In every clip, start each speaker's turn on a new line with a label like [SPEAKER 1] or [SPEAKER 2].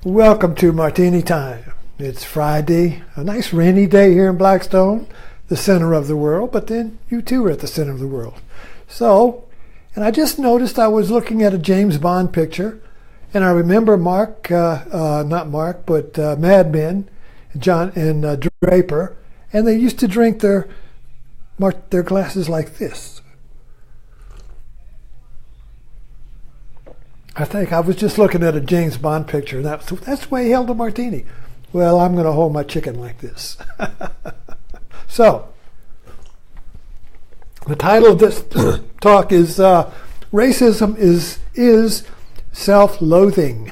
[SPEAKER 1] Welcome to Martini Time. It's Friday, a nice rainy day here in Blackstone, the center of the world, but then you too are at the center of the world. And I just noticed I was looking at a James Bond picture, and I remember Mad Men, John and Draper, and they used to drink their glasses like this. I think I was just looking at a James Bond picture, and that's the way he held a martini. Well, I'm going to hold my chicken like this. So, the title of this talk is Racism is Self-loathing.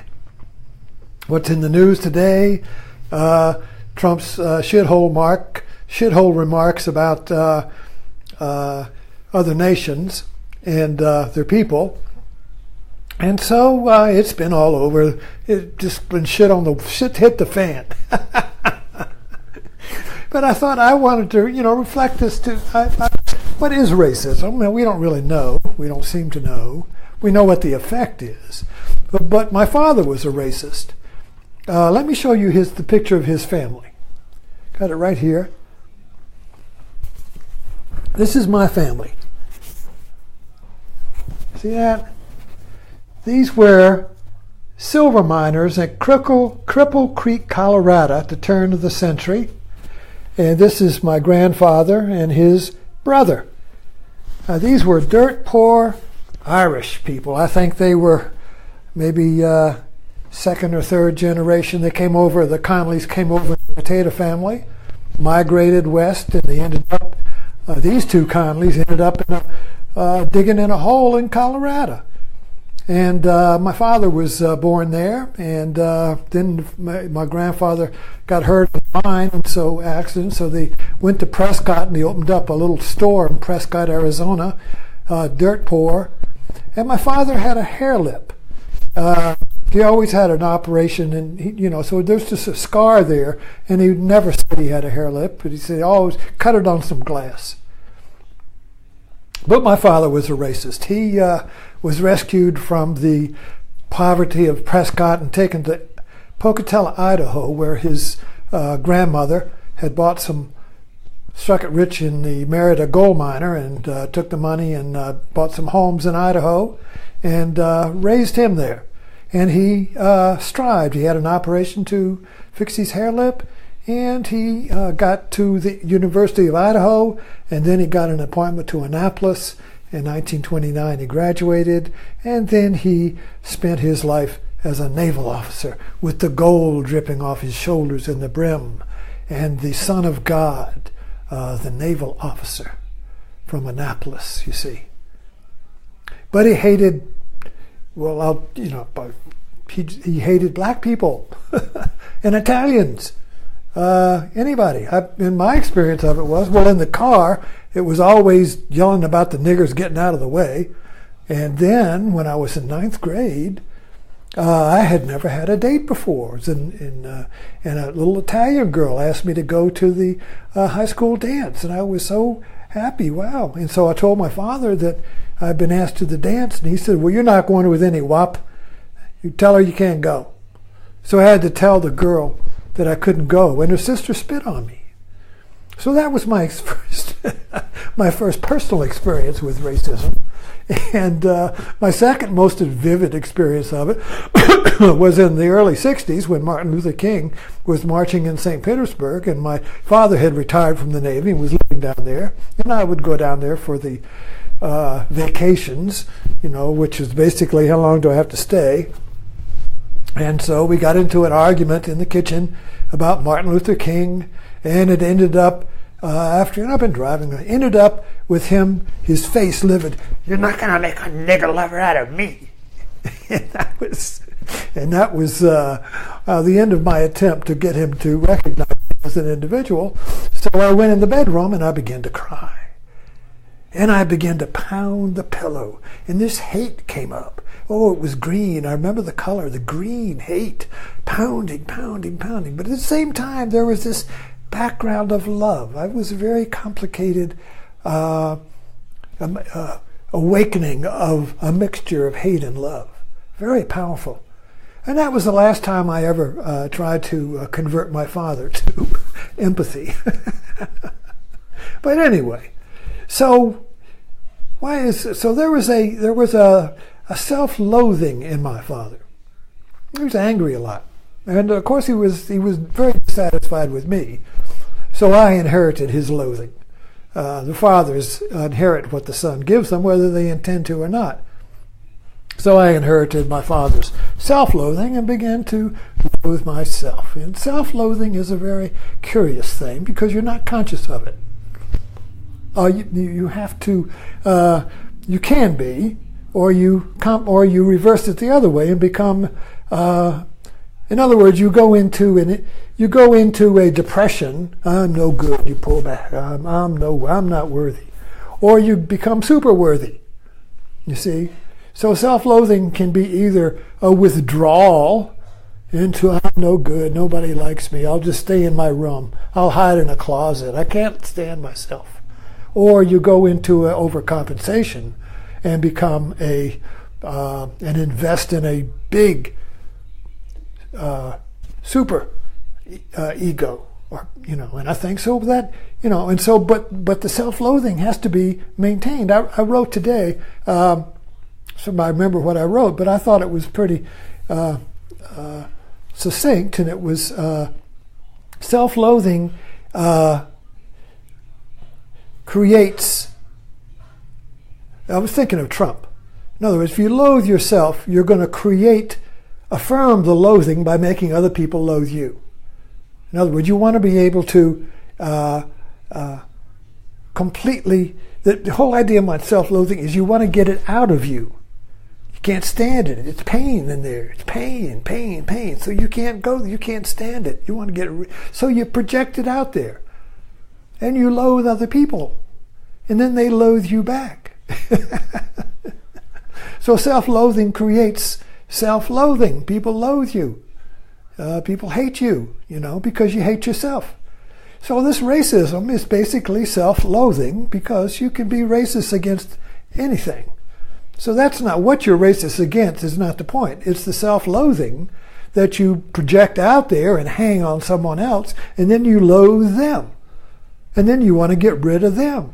[SPEAKER 1] What's in the news today? Trump's shithole remarks about other nations and their people. And so it's been all over. It just been shit hit the fan. But I thought I wanted to, reflect this too. What is racism? Well, we don't really know. We don't seem to know. We know what the effect is. But my father was a racist. Let me show you the picture of his family. Got it right here. This is my family. See that? These were silver miners at Cripple Creek, Colorado at the turn of the century. And this is my grandfather and his brother. These were dirt poor Irish people. I think they were maybe second or third generation. The Conleys came over in the potato family, migrated west, and they ended up, these two Conleys ended up digging in a hole in Colorado. And my father was born there, and then my grandfather got hurt in a mine, and so they went to Prescott, and they opened up a little store in Prescott, Arizona, dirt poor. And my father had a hair lip. He always had an operation, and so there's just a scar there, and he never said he had a hair lip, but he said he always cut it on some glass. But my father was a racist. He was rescued from the poverty of Prescott and taken to Pocatello, Idaho, where his grandmother had struck it rich he married a gold miner and took the money and bought some homes in Idaho and raised him there. And he strived. He had an operation to fix his hair lip, and he got to the University of Idaho, and then he got an appointment to Annapolis. In 1929, he graduated, and then he spent his life as a naval officer with the gold dripping off his shoulders in the brim, and the Son of God, the naval officer from Annapolis, you see. But he hated, he hated black people and Italians. Anybody. In my experience of it was, in the car, it was always yelling about the niggers getting out of the way. And then, when I was in ninth grade, I had never had a date before. And a little Italian girl asked me to go to the high school dance. And I was so happy, wow. And so I told my father that I'd been asked to the dance. And he said, well, you're not going with any wop. You tell her you can't go. So I had to tell the girl that I couldn't go, and her sister spit on me. So that was my first personal experience with racism. And my second most vivid experience of it was in the early 60s when Martin Luther King was marching in St. Petersburg, and my father had retired from the Navy and was living down there, and I would go down there for the vacations, which is basically how long do I have to stay. And so we got into an argument in the kitchen about Martin Luther King, and it ended up, and I've been driving, it ended up with him, his face livid. You're not going to make a nigger lover out of me. And that was the end of my attempt to get him to recognize me as an individual. So I went in the bedroom and I began to cry. And I began to pound the pillow, and this hate came up. Oh, it was green. I remember the color, the green hate, pounding. But at the same time, there was this background of love. I was a very complicated awakening of a mixture of hate and love. Very powerful. And that was the last time I ever tried to convert my father to empathy. But anyway, so there was a self-loathing in my father. He was angry a lot, and of course he was very dissatisfied with me. So I inherited his loathing. The fathers inherit what the son gives them, whether they intend to or not. So I inherited my father's self-loathing and began to loathe myself. And self-loathing is a very curious thing because you're not conscious of it. You have to, you can be, or you reverse it the other way and become. In other words, you go into a depression. I'm no good. You pull back. I'm not worthy, or you become super worthy. You see. So self-loathing can be either a withdrawal into I'm no good, nobody likes me, I'll just stay in my room, I'll hide in a closet, I can't stand myself. Or you go into an overcompensation and become and invest in a big super ego, or and I think so that and so but the self-loathing has to be maintained. I wrote today. So I remember what I wrote, but I thought it was pretty succinct, and it was self-loathing creates. I was thinking of Trump. In other words, if you loathe yourself, you're going to affirm the loathing by making other people loathe you. In other words, you want to be able to completely. The whole idea about self-loathing is you want to get it out of you. You can't stand it. It's pain in there. It's pain. So you can't stand it. You want to get it. So you project it out there. And you loathe other people. And then they loathe you back. So self-loathing creates self-loathing. People loathe you. People hate you, because you hate yourself. So this racism is basically self-loathing because you can be racist against anything. So that's not what you're racist against is not the point. It's the self-loathing that you project out there and hang on someone else, and then you loathe them. And then you want to get rid of them.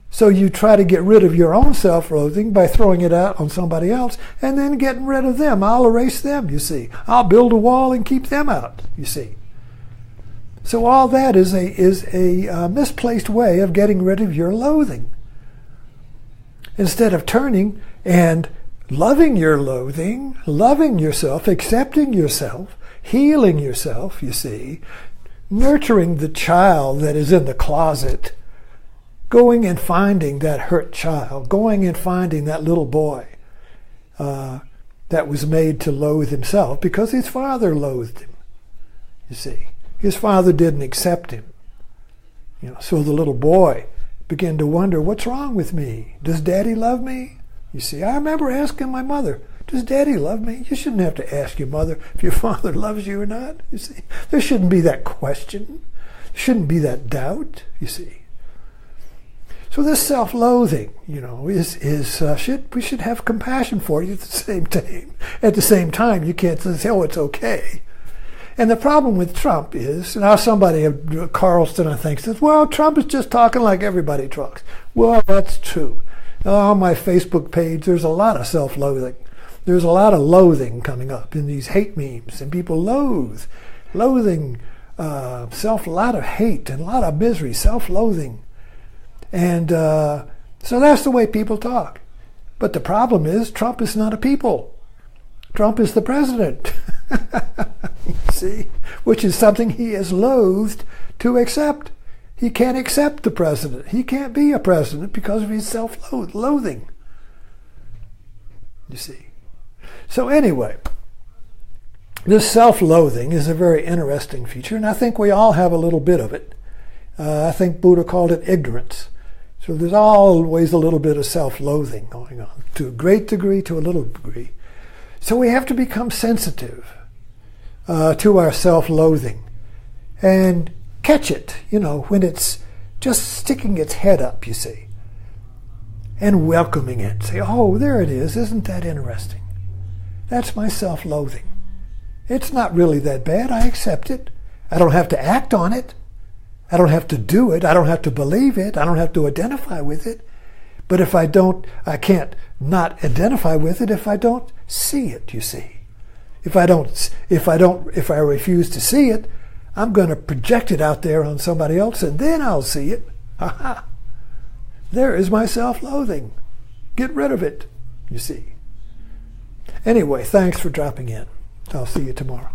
[SPEAKER 1] So you try to get rid of your own self-loathing by throwing it out on somebody else and then getting rid of them. I'll erase them, you see. I'll build a wall and keep them out, you see. So all that is a misplaced way of getting rid of your loathing. Instead of turning and loving your loathing, loving yourself, accepting yourself, healing yourself, you see, nurturing the child that is in the closet, going and finding that hurt child, going and finding that little boy that was made to loathe himself because his father loathed him, you see. His father didn't accept him. So the little boy began to wonder, what's wrong with me? Does Daddy love me? You see, I remember asking my mother, does Daddy love me? You shouldn't have to ask your mother if your father loves you or not, you see. There shouldn't be that question. There shouldn't be that doubt, you see. So this self-loathing, we should have compassion for you at the same time. At the same time, you can't say, oh, it's okay. And the problem with Trump is, now somebody, Carlson, I think, says, well, Trump is just talking like everybody talks. Well, that's true. On my Facebook page, there's a lot of self-loathing. There's a lot of loathing coming up in these hate memes, and people loathing, a lot of hate and a lot of misery, self-loathing. And so that's the way people talk. But the problem is, Trump is not a people. Trump is the president. See? Which is something he is loathed to accept. He can't accept the president. He can't be a president because of his self-loathing. You see? So anyway, this self-loathing is a very interesting feature, and I think we all have a little bit of it. I think Buddha called it ignorance. So there's always a little bit of self-loathing going on, to a great degree, to a little degree. So we have to become sensitive to our self-loathing and catch it, when it's just sticking its head up, you see, and welcoming it. Say, oh, there it is. Isn't that interesting? That's my self-loathing. It's not really that bad. I accept it. I don't have to act on it. I don't have to do it. I don't have to believe it. I don't have to identify with it. But if I don't, I can't not identify with it if I don't see it, you see. If I refuse to see it, I'm going to project it out there on somebody else, and then I'll see it. Ha-ha. There is my self-loathing. Get rid of it, you see. Anyway, thanks for dropping in. I'll see you tomorrow.